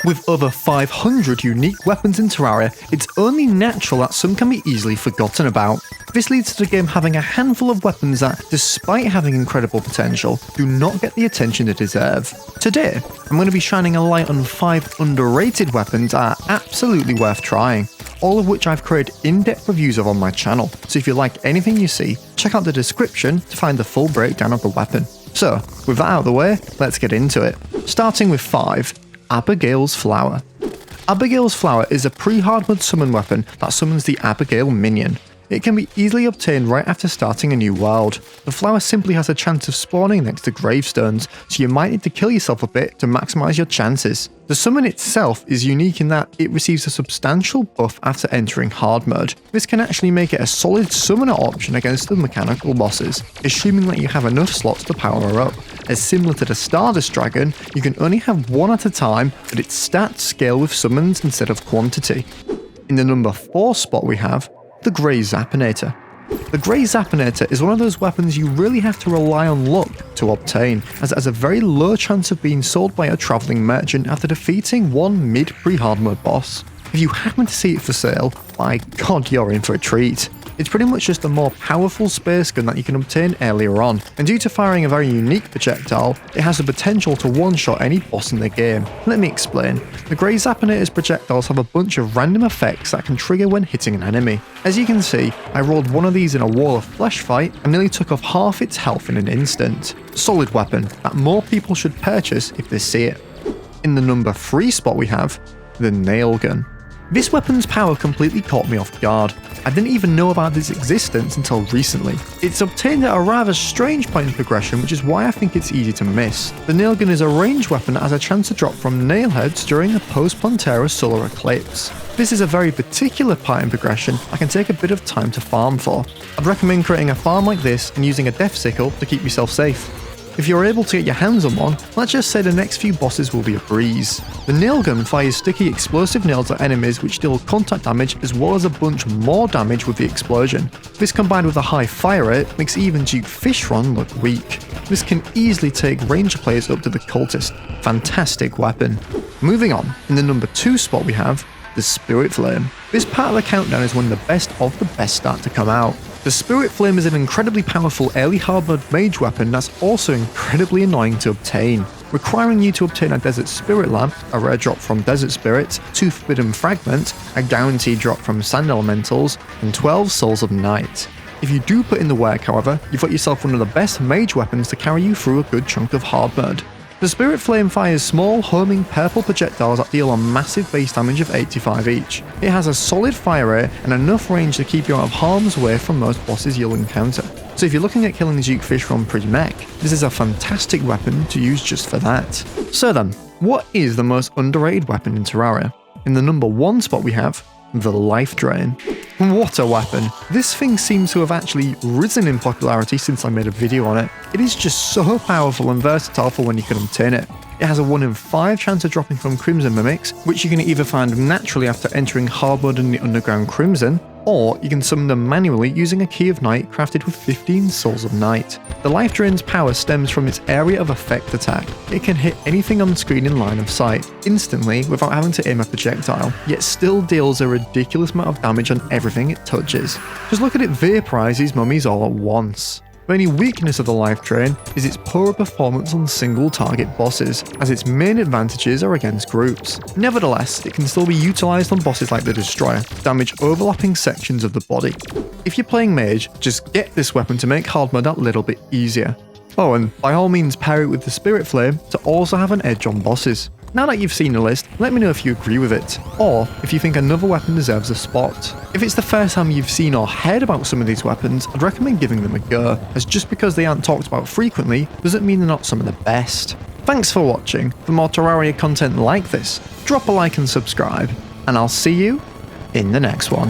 With over 500 unique weapons in Terraria, it's only natural that some can be easily forgotten about. This leads to the game having a handful of weapons that, despite having incredible potential, do not get the attention they deserve. Today, I'm going to be shining a light on 5 underrated weapons that are absolutely worth trying, all of which I've created in-depth reviews of on my channel, so if you like anything you see, check out the description to find the full breakdown of the weapon. So, with that out of the way, let's get into it. Starting with 5. Abigails Flower. Abigails Flower is a pre-hard mode summon weapon that summons the Abigail minion. It can be easily obtained right after starting a new world. The flower simply has a chance of spawning next to gravestones, so you might need to kill yourself a bit to maximise your chances. The summon itself is unique in that it receives a substantial buff after entering hard mode. This can actually make it a solid summoner option against the mechanical bosses, assuming that you have enough slots to power her up. As similar to the Stardust Dragon, you can only have one at a time, but its stats scale with summons instead of quantity. In the number 4 spot we have the Grey Zapinator. The Grey Zapinator is one of those weapons you really have to rely on luck to obtain, as it has a very low chance of being sold by a travelling merchant after defeating one mid pre-hard mode boss. If you happen to see it for sale, by god you're in for a treat. It's pretty much just a more powerful space gun that you can obtain earlier on, and due to firing a very unique projectile, it has the potential to one-shot any boss in the game. Let me explain. The Grey Zapinator's projectiles have a bunch of random effects that can trigger when hitting an enemy. As you can see, I rolled one of these in a wall of flesh fight and nearly took off half its health in an instant. Solid weapon that more people should purchase if they see it. In the number 3 spot we have the Nail Gun. This weapon's power completely caught me off guard. I didn't even know about its existence until recently. It's obtained at a rather strange point in progression, which is why I think it's easy to miss. The nail gun is a ranged weapon that has a chance to drop from nail heads during a post-Pantera solar eclipse. This is a very particular part in progression that can take a bit of time to farm for. I'd recommend creating a farm like this and using a death sickle to keep yourself safe. If you're able to get your hands on one, let's just say the next few bosses will be a breeze. The nail gun fires sticky explosive nails at enemies which deal contact damage as well as a bunch more damage with the explosion. This combined with a high fire rate makes even Duke Fishron look weak. This can easily take ranger players up to the cultist. Fantastic weapon. Moving on, in the number 2 spot we have the Spirit Flame. This part of the countdown is one of the best start to come out. The Spirit Flame is an incredibly powerful early hard mode mage weapon that's also incredibly annoying to obtain, requiring you to obtain a Desert Spirit Lamp, a rare drop from Desert Spirits, 2 Forbidden Fragments, a guaranteed drop from Sand Elementals, and 12 Souls of Night. If you do put in the work, however, you've got yourself one of the best mage weapons to carry you through a good chunk of hard mode. The Spirit Flame fires small, homing purple projectiles that deal a massive base damage of 85 each. It has a solid fire rate and enough range to keep you out of harm's way from most bosses you'll encounter. So if you're looking at killing Duke Fishron pre-mech, this is a fantastic weapon to use just for that. So then, what is the most underrated weapon in Terraria? In the number 1 spot we have the Life Drain. What a weapon! This thing seems to have actually risen in popularity since I made a video on it. It is just so powerful and versatile for when you can obtain it. It has a 1 in 5 chance of dropping from Crimson Mimics, which you can either find naturally after entering hard mode in the Underground Crimson, or you can summon them manually using a Key of Night crafted with 15 Souls of Night. The Life Drain's power stems from its area of effect attack. It can hit anything on screen in line of sight, instantly without having to aim a projectile, yet still deals a ridiculous amount of damage on everything it touches. Just look at it vaporize these mummies all at once. The only weakness of the Life Drain is its poorer performance on single target bosses, as its main advantages are against groups. Nevertheless, it can still be utilised on bosses like the Destroyer to damage overlapping sections of the body. If you're playing mage, just get this weapon to make hard mode a little bit easier. Oh, and by all means pair it with the Spirit Flame to also have an edge on bosses. Now that you've seen the list, let me know if you agree with it, or if you think another weapon deserves a spot. If it's the first time you've seen or heard about some of these weapons, I'd recommend giving them a go, as just because they aren't talked about frequently doesn't mean they're not some of the best. Thanks for watching. For more Terraria content like this, drop a like and subscribe, and I'll see you in the next one.